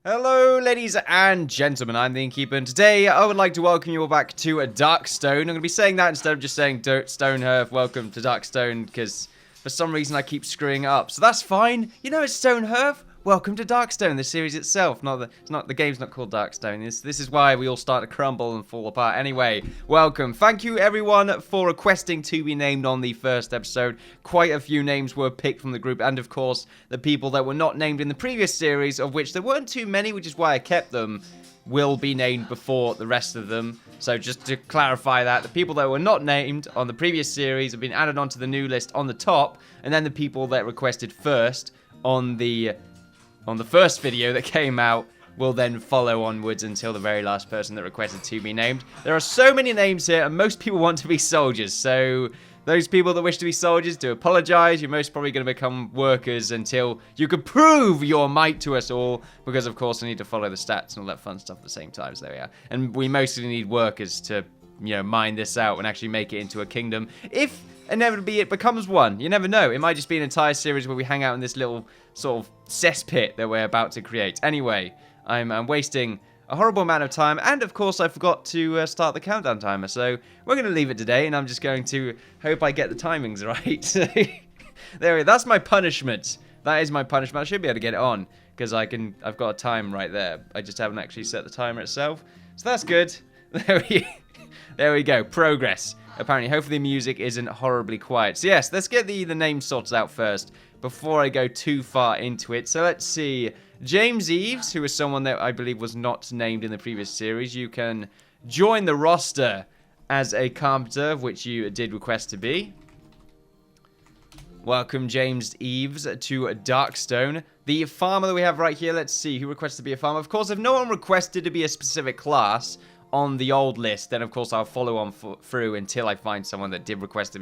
Hello, ladies and gentlemen, I'm the Innkeeper, and today I would like to welcome you all back to a Darkstone. I'm going to be saying that instead of just saying Stonehearth, welcome to Darkstone, because for some reason I keep screwing it up. So that's fine. You know, it's Stonehearth. Welcome to Darkstone, the series itself. The game's not called Darkstone. This is why we all start to crumble and fall apart. Anyway, welcome. Thank you everyone for requesting to be named on the first episode. Quite a few names were picked from the group, and of course, the people that were not named in the previous series, of which there weren't too many, which is why I kept them, will be named before the rest of them. So just to clarify that, the people that were not named on the previous series have been added onto the new list on the top, and then the people that requested first on the first video that came out will then follow onwards until the very last person that requested to be named. There are so many names here, and most people want to be soldiers. So those people that wish to be soldiers, do apologize. You're most probably going to become workers until you can prove your might to us all. Because, of course, I need to follow the stats and all that fun stuff at the same time. So there we are. And we mostly need workers to, mine this out and actually make it into a kingdom. If inevitably it becomes one, you never know. It might just be an entire series where we hang out in this little sort of cesspit that we're about to create. Anyway, I'm wasting a horrible amount of time, and of course I forgot to start the countdown timer, so we're going to leave it today, and I'm just going to hope I get the timings right. There we go. That's my punishment. That is my punishment. I should be able to get it on, because I've got a time right there. I just haven't actually set the timer itself, so that's good. There we go. Progress. Apparently, hopefully the music isn't horribly quiet. So yes, let's get the names sorted out first before I go too far into it. So let's see. James Eves, who is someone that I believe was not named in the previous series. You can join the roster as a carpenter, which you did request to be. Welcome, James Eves, to Darkstone. The farmer that we have right here, let's see. Who requested to be a farmer? Of course, if no one requested to be a specific class on the old list, then of course I'll follow on through until I find someone that did request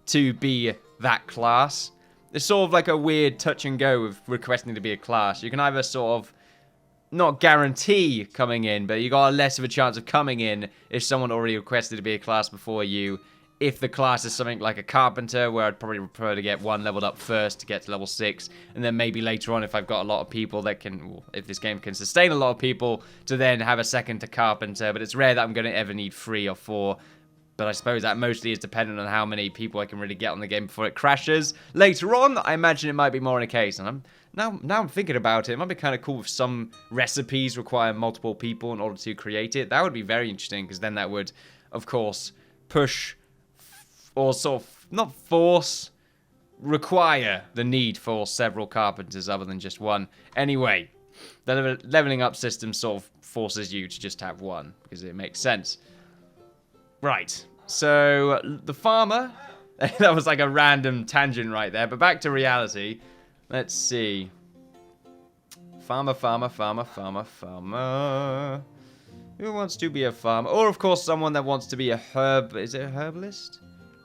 to be that class. It's sort of like a weird touch and go with requesting to be a class. You can either sort of not guarantee coming in, but you got less of a chance of coming in if someone already requested to be a class before you. If the class is something like a carpenter, where I'd probably prefer to get one leveled up first to get to level 6, and then maybe later on, if I've got a lot of people that can, if this game can sustain a lot of people, to then have a second to carpenter. But it's rare that I'm going to ever need 3 or 4. But I suppose that mostly is dependent on how many people I can really get on the game before it crashes. Later on, I imagine it might be more in a case. And now I'm thinking about it. It might be kind of cool if some recipes require multiple people in order to create it. That would be very interesting, because then that would, of course, push or sort of, not force, require the need for several carpenters other than just one. Anyway, the leveling up system sort of forces you to just have one, because it makes sense. Right, so the farmer, that was like a random tangent right there, but back to reality. Let's see. Farmer. Who wants to be a farmer? Or, of course, someone that wants to be a is it a herbalist?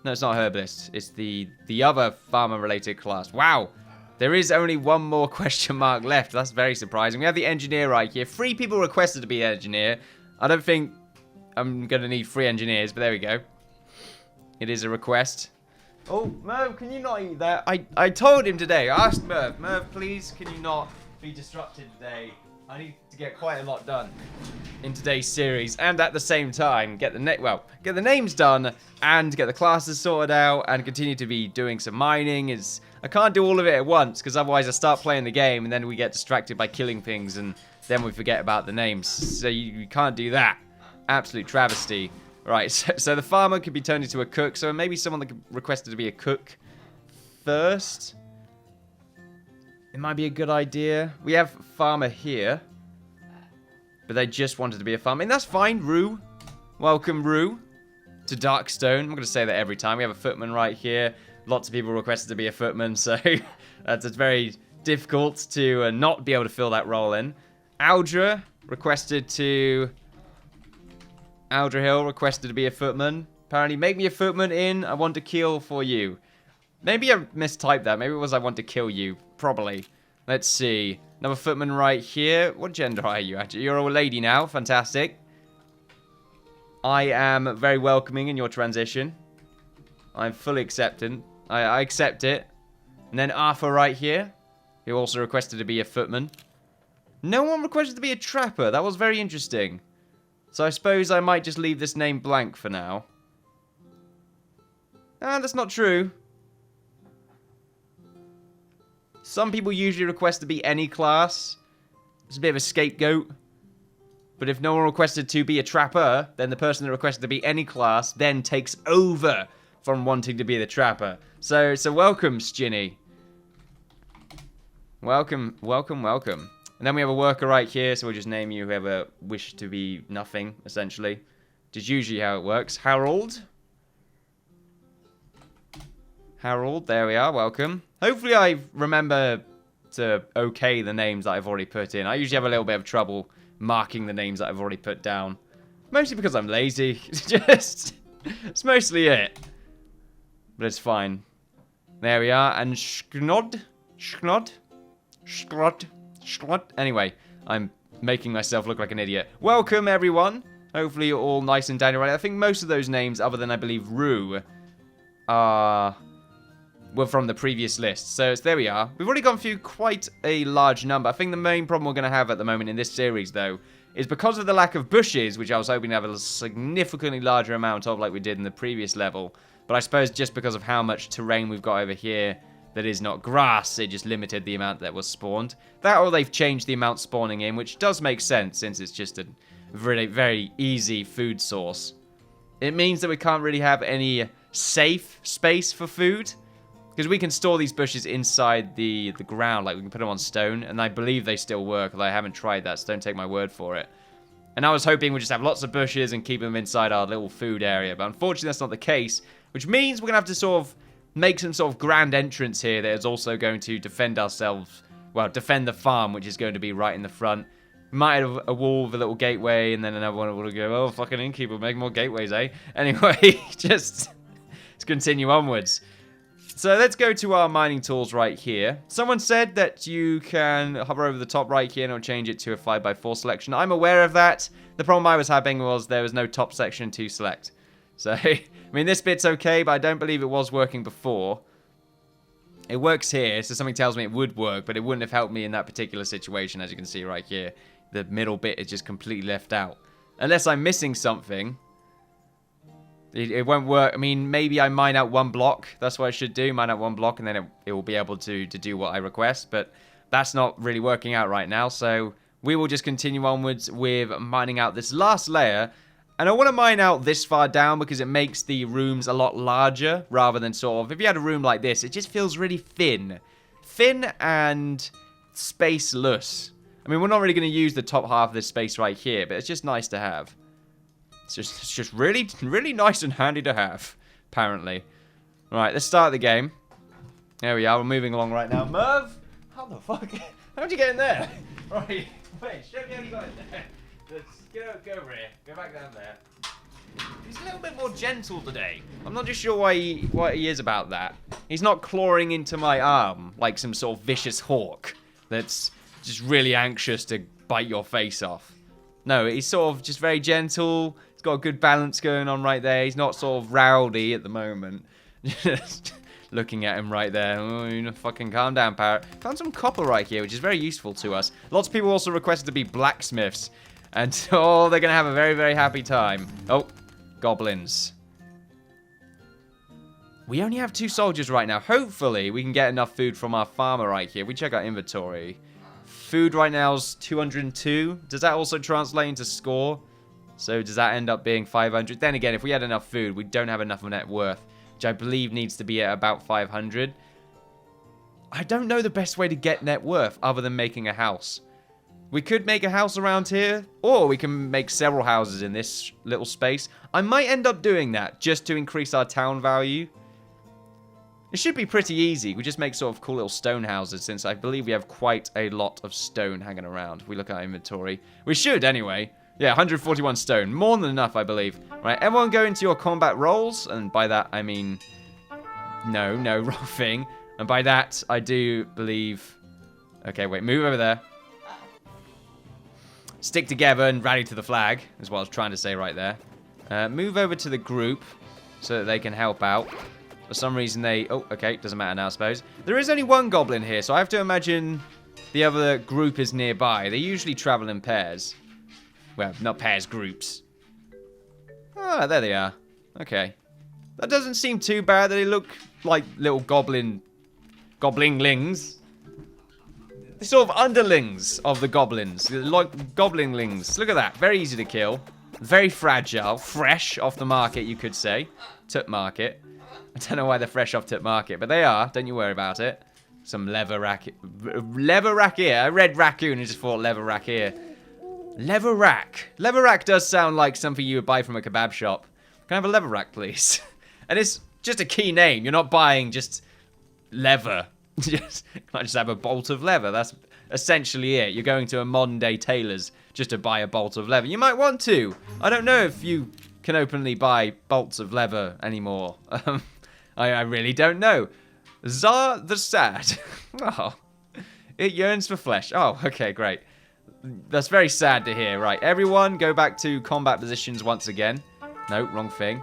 No, it's not a herbalist. It's the other farmer-related class. Wow, there is only one more question mark left. That's very surprising. We have the engineer right here. 3 people requested to be an engineer. I don't think I'm going to need 3 engineers, but there we go. It is a request. Oh, Merv, can you not eat that? I told him today. I asked Merv, please, can you not be disrupted today? I need to get quite a lot done in today's series, and at the same time get the names done and get the classes sorted out and continue to be doing some mining. I can't do all of it at once, because otherwise I start playing the game and then we get distracted by killing things and then we forget about the names. So you can't do that. Absolute travesty. Right, so the farmer could be turned into a cook, so maybe someone that requested to be a cook first. It might be a good idea. We have farmer here, but they just wanted to be a farmer. And that's fine, Rue. Welcome, Rue, to Darkstone. I'm going to say that every time. We have a footman right here. Lots of people requested to be a footman, so it's very difficult to not be able to fill that role in. Aldra Hill requested to be a footman. Apparently, make me a footman in I want to kill for you. Maybe I mistyped that. Maybe it was I want to kill you. Probably. Let's see. Another footman right here. What gender are you, actually? You're a lady now. Fantastic. I am very welcoming in your transition. I'm fully acceptant. I accept it. And then Arthur right here, who also requested to be a footman. No one requested to be a trapper. That was very interesting. So I suppose I might just leave this name blank for now. Ah, that's not true. Some people usually request to be any class. It's a bit of a scapegoat. But if no one requested to be a trapper, then the person that requested to be any class then takes over from wanting to be the trapper. So welcome, Skinny. Welcome, welcome, welcome. And then we have a worker right here, so we'll just name you whoever wished to be nothing, essentially. Which is usually how it works. Harold. Harold, there we are, welcome. Hopefully I remember to okay the names that I've already put in. I usually have a little bit of trouble marking the names that I've already put down. Mostly because I'm lazy. It's mostly it. But it's fine. There we are, and Schnod? Anyway, I'm making myself look like an idiot. Welcome, everyone. Hopefully you're all nice and down right. I think most of those names, other than I believe Rue, were from the previous list. So there we are. We've already gone through quite a large number. I think the main problem we're going to have at the moment in this series, though, is because of the lack of bushes, which I was hoping to have a significantly larger amount of like we did in the previous level. But I suppose just because of how much terrain we've got over here that is not grass, it just limited the amount that was spawned. That or they've changed the amount spawning in, which does make sense since it's just a very, very easy food source. It means that we can't really have any safe space for food. Because we can store these bushes inside the ground, like we can put them on stone, and I believe they still work, although I haven't tried that, so don't take my word for it. And I was hoping we'd just have lots of bushes and keep them inside our little food area, but unfortunately that's not the case, which means we're going to have to sort of make some sort of grand entrance here that is also going to defend ourselves, well, defend the farm, which is going to be right in the front. We might have a wall with a little gateway, and then another one will go, oh, fucking Innkeeper, make more gateways, eh? Anyway, just let's continue onwards. So let's go to our mining tools right here. Someone said that you can hover over the top right here and it'll change it to a 5x4 selection. I'm aware of that. The problem I was having was there was no top section to select. So, I mean, this bit's okay, but I don't believe it was working before. It works here, so something tells me it would work, but it wouldn't have helped me in that particular situation, as you can see right here. The middle bit is just completely left out. Unless I'm missing something. It won't work. I mean, maybe I mine out one block. That's what I should do. Mine out one block, and then it will be able to do what I request. But that's not really working out right now. So we will just continue onwards with mining out this last layer. And I want to mine out this far down because it makes the rooms a lot larger. Rather than sort of, if you had a room like this, it just feels really thin. Thin and spaceless. I mean, we're not really going to use the top half of this space right here. But it's just nice to have. It's just really, really nice and handy to have, apparently. Right, let's start the game. There we are, we're moving along right now. Merv! How the fuck? How'd you get in there? Right, wait, show me how you got in there. Let's go over here. Go back down there. He's a little bit more gentle today. I'm not just sure what he is about that. He's not clawing into my arm like some sort of vicious hawk that's just really anxious to bite your face off. No, he's sort of just very gentle. He's got a good balance going on right there. He's not sort of rowdy at the moment. Just looking at him right there. Oh, you know, fucking calm down, parrot. Found some copper right here, which is very useful to us. Lots of people also requested to be blacksmiths. And oh, they're going to have a very, very happy time. Oh, goblins. We only have 2 soldiers right now. Hopefully, we can get enough food from our farmer right here. We check our inventory. Food right now is 202. Does that also translate into score? So does that end up being 500? Then again, if we had enough food, we don't have enough of net worth, which I believe needs to be at about 500. I don't know the best way to get net worth other than making a house. We could make a house around here, or we can make several houses in this little space. I might end up doing that just to increase our town value. It should be pretty easy. We just make sort of cool little stone houses, since I believe we have quite a lot of stone hanging around. If we look at our inventory. We should, anyway. Yeah, 141 stone. More than enough, I believe. Right, everyone go into your combat roles. And by that, I mean... No, wrong thing. And by that, I do believe... Okay, wait, move over there. Stick together and rally to the flag, is what I was trying to say right there. Move over to the group so that they can help out. For some reason they... Oh, okay, doesn't matter now, I suppose. There is only one goblin here, so I have to imagine the other group is nearby. They usually travel in pairs. Well, not pairs, groups. Ah, there they are. Okay. That doesn't seem too bad. They look like little goblinlings. They're sort of underlings of the goblins. Like goblinlings. Look at that. Very easy to kill. Very fragile. Fresh off the market, you could say. Tut market. I don't know why they're fresh off Tut market, but they are. Don't you worry about it. Some leather rack here. I read raccoon and just thought leather rack here. Leather rack. Leather rack does sound like something you would buy from a kebab shop. Can I have a leather rack, please? And it's just a key name. You're not buying just leather. Can I just have a bolt of leather? That's essentially it. You're going to a modern day tailor's just to buy a bolt of leather. You might want to. I don't know if you can openly buy bolts of leather anymore. I really don't know. Zar the Sad. Oh, it yearns for flesh. Oh, okay, great. That's very sad to hear. Right, everyone go back to combat positions once again. No, wrong thing.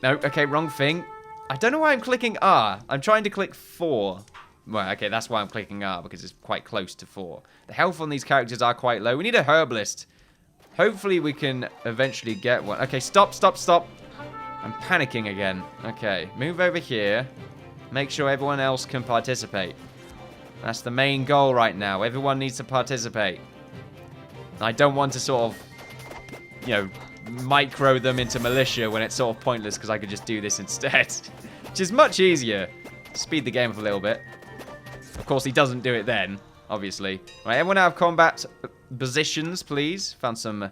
No, okay, wrong thing. I don't know why I'm clicking R. I'm trying to click 4. Well, okay, that's why I'm clicking R, because it's quite close to 4. The health on these characters are quite low. We need a herbalist. Hopefully we can eventually get one. Okay, stop. I'm panicking again. Okay, move over here. Make sure everyone else can participate. That's the main goal right now. Everyone needs to participate. I don't want to sort of, you know, micro them into militia when it's sort of pointless because I could just do this instead. Which is much easier. Speed the game up a little bit. Of course, he doesn't do it then, obviously. Right, everyone out of combat positions, please. Found some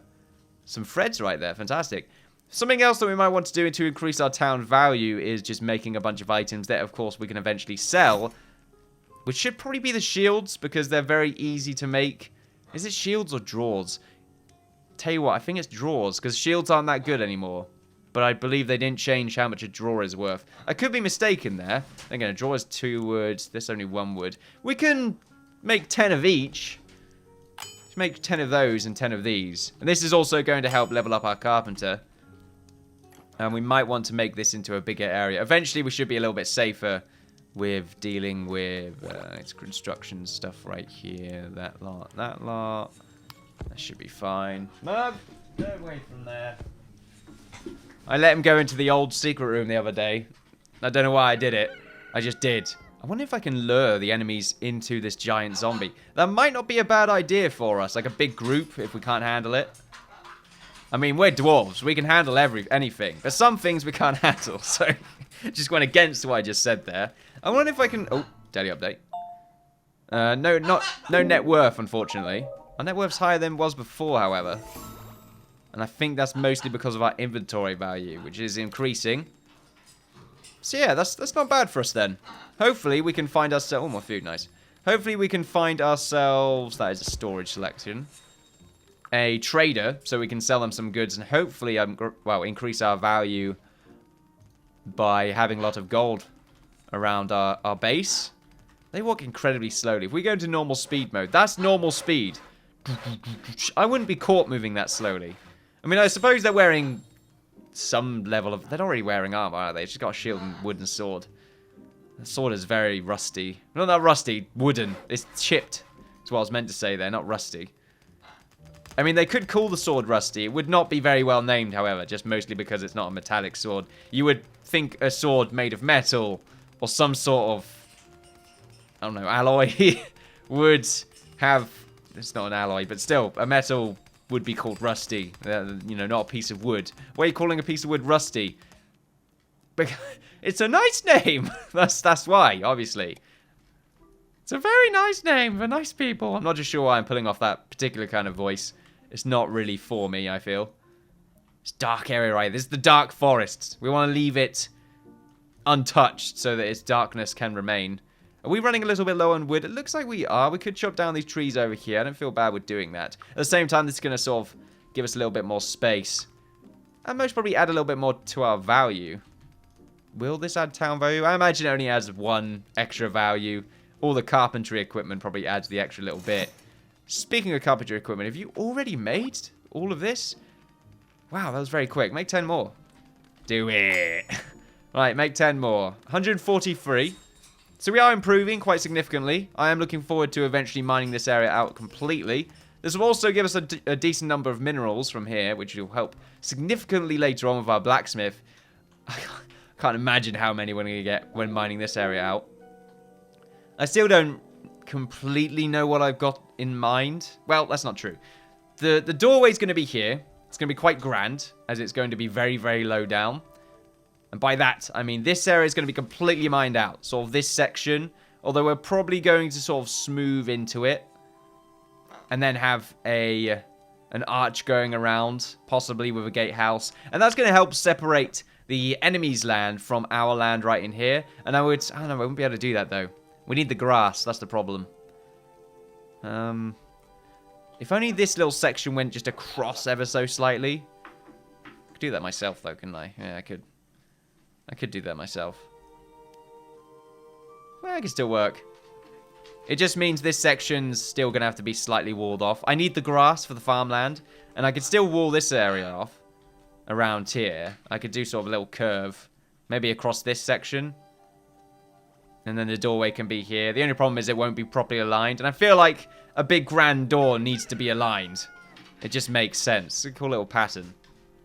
threads right there. Fantastic. Something else that we might want to do to increase our town value is just making a bunch of items that, of course, we can eventually sell. Which should probably be the shields, because they're very easy to make. Is it shields or drawers? Tell you what, I think it's drawers, because shields aren't that good anymore. But I believe they didn't change how much a drawer is worth. I could be mistaken there. Again, a drawer is 2 wood. This only 1 wood. We can make 10 of each. Let's make 10 of those and 10 of these. And this is also going to help level up our carpenter. And we might want to make this into a bigger area. Eventually, we should be a little bit safer with dealing with its construction stuff right here. That lot. That should be fine. Mug, go away from there. I let him go into the old secret room the other day. I don't know why I did it. I just did. I wonder if I can lure the enemies into this giant zombie. That might not be a bad idea for us. Like a big group if we can't handle it. I mean, we're dwarves. We can handle anything. But some things we can't handle. So, just went against what I just said there. I wonder if I can... Oh, daily update. No net worth, unfortunately. Our net worth's higher than it was before, however. And I think that's mostly because of our inventory value, which is increasing. So yeah, that's not bad for us then. Hopefully we can find ourselves... Oh, more food, nice. Hopefully we can find ourselves... That is a storage selection. A trader, so we can sell them some goods and hopefully, well, increase our value by having a lot of gold around our base. They walk incredibly slowly. If we go into normal speed mode, that's normal speed. I wouldn't be caught moving that slowly. I mean, I suppose they're wearing some level of... They're not really wearing armor, are they? They've just got a shield and wooden sword. The sword is very rusty. No, not rusty. Wooden. It's chipped. That's what I was meant to say there, not rusty. I mean, they could call the sword rusty. It would not be very well named, however, just mostly because it's not a metallic sword. You would think a sword made of metal or some sort of, I don't know, alloy would have... It's not an alloy, but still, a metal would be called rusty. You know, not a piece of wood. Why are you calling a piece of wood rusty? Because it's a nice name. That's why, obviously. It's a very nice name for nice people. I'm not just sure why I'm pulling off that particular kind of voice. It's not really for me, I feel. It's dark area, right? This is the dark forest. We want to leave it untouched so that its darkness can remain. Are we running a little bit low on wood? It looks like we are. We could chop down these trees over here. I don't feel bad with doing that. At the same time, this is going to sort of give us a little bit more space. And most probably add a little bit more to our value. Will this add town value? I imagine it only adds 1 extra value. All the carpentry equipment probably adds the extra little bit. Speaking of carpentry equipment, have you already made all of this? Wow, that was very quick. Make 10 more. Do it. Right, make 10 more. 143. So we are improving quite significantly. I am looking forward to eventually mining this area out completely. This will also give us a decent number of minerals from here, which will help significantly later on with our blacksmith. I can't imagine how many we're going to get when mining this area out. I still don't completely know what I've got in mind. Well, that's not true. The doorway's going to be here. It's going to be quite grand, as it's going to be very, very low down. And by that, I mean this area is going to be completely mined out. Sort of this section. Although we're probably going to sort of smooth into it. And then have an arch going around. Possibly with a gatehouse. And that's going to help separate the enemy's land from our land right in here. And I don't know, I wouldn't be able to do that though. We need the grass. That's the problem. If only this little section went just across ever so slightly. I could do that myself though, couldn't I? Yeah, I could. I could do that myself. Well, it could still work. It just means this section's still going to have to be slightly walled off. I need the grass for the farmland. And I could still wall this area off. Around here. I could do sort of a little curve. Maybe across this section. And then the doorway can be here. The only problem is it won't be properly aligned. And I feel like a big grand door needs to be aligned. It just makes sense. A cool little pattern.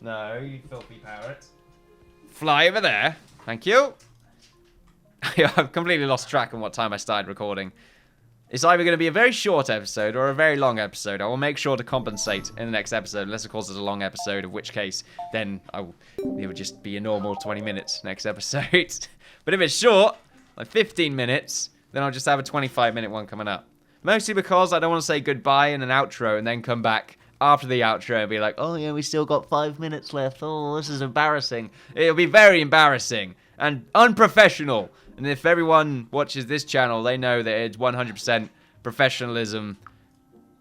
No, you filthy parrot. Fly over there. Thank you. I've completely lost track on what time I started recording. It's either going to be a very short episode or a very long episode. I will make sure to compensate in the next episode. Unless, of course, it's a long episode. In which case, then it would just be a normal 20 minutes next episode. But if it's short, like 15 minutes, then I'll just have a 25-minute one coming up. Mostly because I don't want to say goodbye in an outro and then come back after the outro and be like, oh yeah, we still got 5 minutes left. Oh, this is embarrassing. It'll be very embarrassing and unprofessional. And if everyone watches this channel, they know that it's 100% professionalism.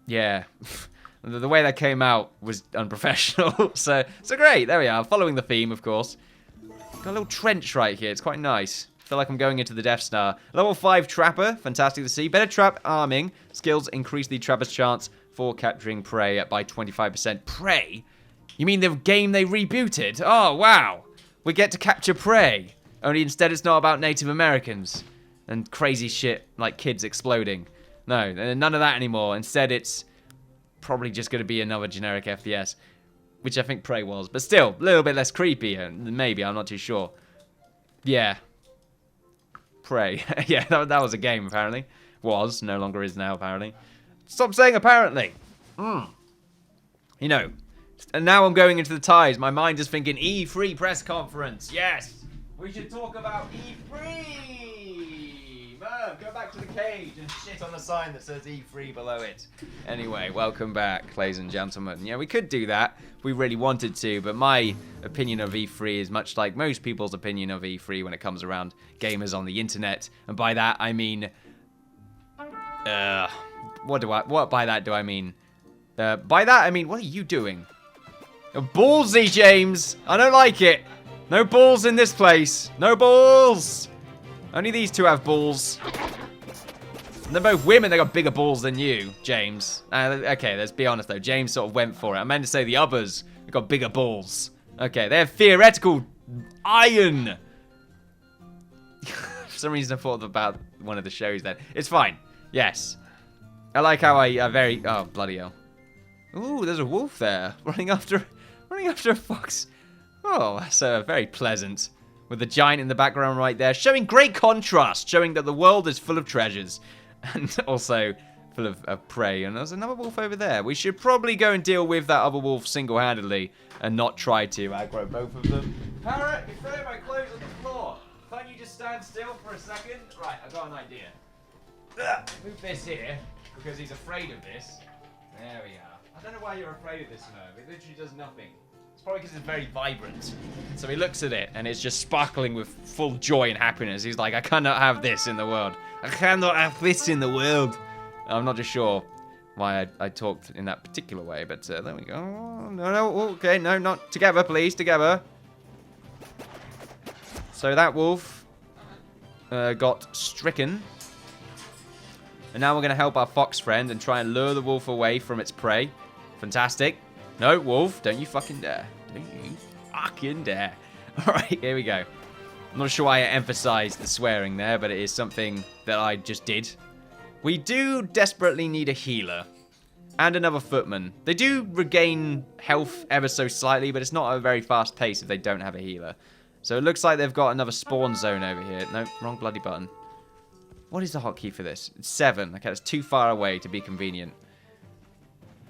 Yeah. The way that came out was unprofessional. so great. There we are. Following the theme, of course. Got a little trench right here. It's quite nice. Feel like I'm going into the Death Star. Level 5 Trapper. Fantastic to see. Better trap arming. Skills increase the Trapper's chance for capturing prey by 25%. Prey? You mean the game they rebooted? Oh, wow. We get to capture prey. Only instead it's not about Native Americans. And crazy shit like kids exploding. No, none of that anymore. Instead it's probably just going to be another generic FPS. Which I think Prey was. But still, a little bit less creepy. Maybe, I'm not too sure. Yeah. Prey. Yeah, that was a game, apparently. Was. No longer is now, apparently. Stop saying apparently. You know. And now I'm going into the ties. My mind is thinking E3 press conference. Yes. We should talk about E3. Man, go back to the cage and shit on the sign that says E3 below it. Anyway, welcome back, ladies and gentlemen. Yeah, we could do that if we really wanted to, but my opinion of E3 is much like most people's opinion of E3 when it comes around gamers on the internet. And by that, I mean... What by that do I mean? By that, I mean, what are you doing? Ballsy, James! I don't like it! No balls in this place! No balls! Only these two have balls. And they're both women, they got bigger balls than you, James. Okay, let's be honest though, James sort of went for it. I meant to say the others got bigger balls. Okay, they have theoretical iron! For some reason I thought about one of the shows then. It's fine. Yes. I like how I very... Oh, bloody hell. Ooh, there's a wolf there. Running after a fox. Oh, that's very pleasant. With the giant in the background right there. Showing great contrast. Showing that the world is full of treasures. And also full of prey. And there's another wolf over there. We should probably go and deal with that other wolf single-handedly. And not try to aggro both of them. Parrot, you're throwing my clothes on the floor. Can't you just stand still for a second? Right, I've got an idea. Move this here. Because he's afraid of this. There we are. I don't know why you're afraid of this nerve. It literally does nothing. It's probably because it's very vibrant. So he looks at it, and it's just sparkling with full joy and happiness. He's like, I cannot have this in the world. I cannot have this in the world. I'm not just sure why I talked in that particular way, but there we go. Oh, no, okay, no, not together, please, together. So that wolf got stricken. And now we're going to help our fox friend and try and lure the wolf away from its prey. Fantastic. No, wolf, don't you fucking dare. Don't you fucking dare. Alright, here we go. I'm not sure why I emphasized the swearing there, but it is something that I just did. We do desperately need a healer. And another footman. They do regain health ever so slightly, but it's not a very fast pace if they don't have a healer. So it looks like they've got another spawn zone over here. No, wrong bloody button. What is the hotkey for this? It's 7. Okay, that's too far away to be convenient.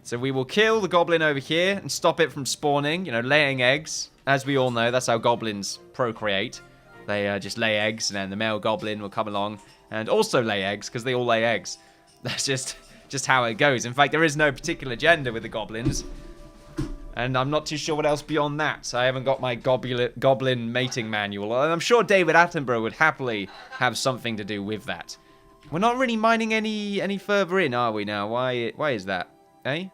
So we will kill the goblin over here and stop it from spawning, you know, laying eggs. As we all know, that's how goblins procreate. They just lay eggs, and then the male goblin will come along and also lay eggs, because they all lay eggs. That's just how it goes. In fact, there is no particular gender with the goblins. And I'm not too sure what else beyond that. So I haven't got my goblin mating manual. And I'm sure David Attenborough would happily have something to do with that. We're not really mining any further in, are we now? Why is that? Eh?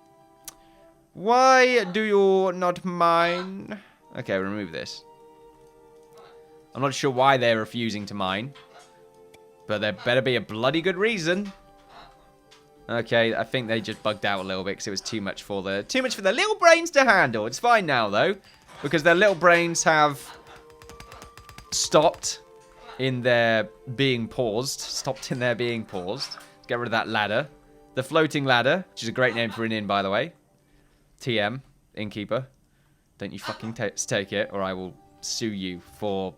Why do you not mine? Okay, remove this. I'm not sure why they're refusing to mine. But there better be a bloody good reason. Okay, I think they just bugged out a little bit because it was too much for their little brains to handle. It's fine now though, because their little brains have stopped in their being paused. Get rid of that ladder, the floating ladder, which is a great name for an inn, by the way. TM, Innkeeper. Don't you fucking take it, or I will sue you for,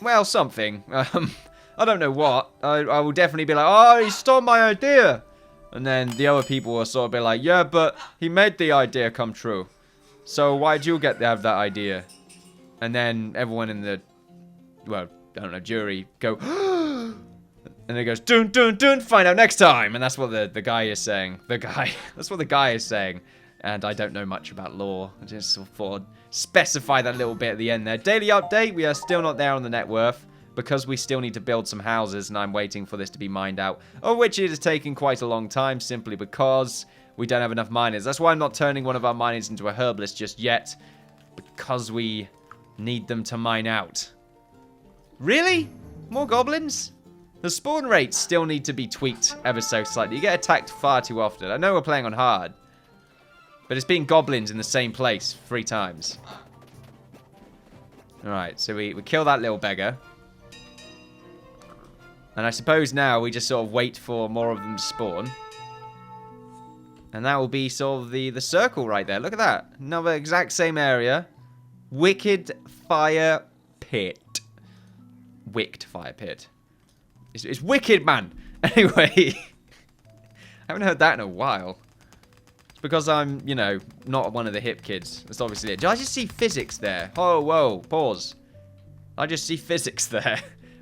well, something. I don't know what. I will definitely be like, oh, he stole my idea. And then the other people will sort of be like, yeah, but he made the idea come true. So why'd you get to have that idea? And then everyone in the, well, I don't know, jury go, and it goes, dun, dun, dun, find out next time. And that's what the guy is saying. That's what the guy is saying. And I don't know much about law. I just thought I'd specify that little bit at the end there. Daily update, we are still not there on the net worth, because we still need to build some houses, and I'm waiting for this to be mined out, of which it is taking quite a long time, simply because we don't have enough miners. That's why I'm not turning one of our miners into a herbalist just yet, because we need them to mine out. Really? More goblins? The spawn rates still need to be tweaked ever so slightly. You get attacked far too often. I know we're playing on hard, but it's been goblins in the same place 3 times. Alright, so we kill that little beggar. And I suppose now we just sort of wait for more of them to spawn. And that will be sort of the circle right there. Look at that. Another exact same area. Wicked Fire Pit. Wicked Fire Pit. It's wicked, man. Anyway. I haven't heard that in a while. It's because I'm, you know, not one of the hip kids. That's obviously it. Did I just see physics there? Oh, whoa. Pause. I just see physics there.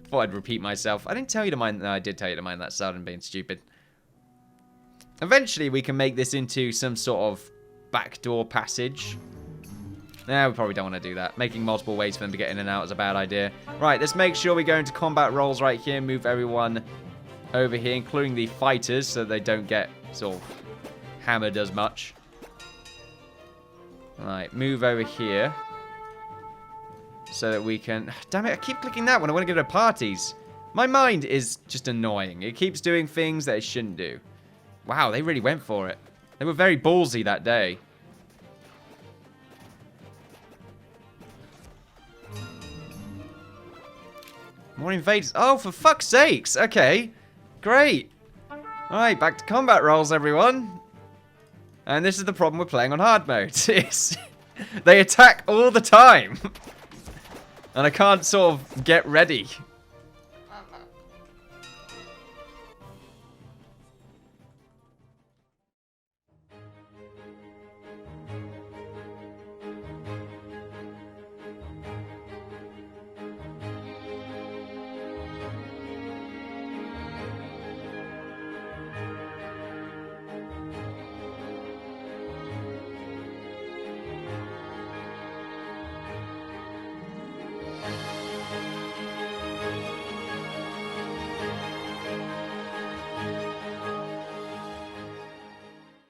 Thought I'd repeat myself. I didn't tell you to mind. No, I did tell you to mind that sound and being stupid. Eventually, we can make this into some sort of backdoor passage. Nah, we probably don't want to do that. Making multiple ways for them to get in and out is a bad idea. Right, let's make sure we go into combat roles right here. Move everyone over here, including the fighters, so they don't get sort of hammered as much. Right, move over here. So that we can... Damn it, I keep clicking that when I want to go to parties. My mind is just annoying. It keeps doing things that it shouldn't do. Wow, they really went for it. They were very ballsy that day. More invaders. Oh, for fuck's sakes. Okay. Great. Alright, back to combat rolls, everyone. And this is the problem with playing on hard mode. They attack all the time. And I can't sort of get ready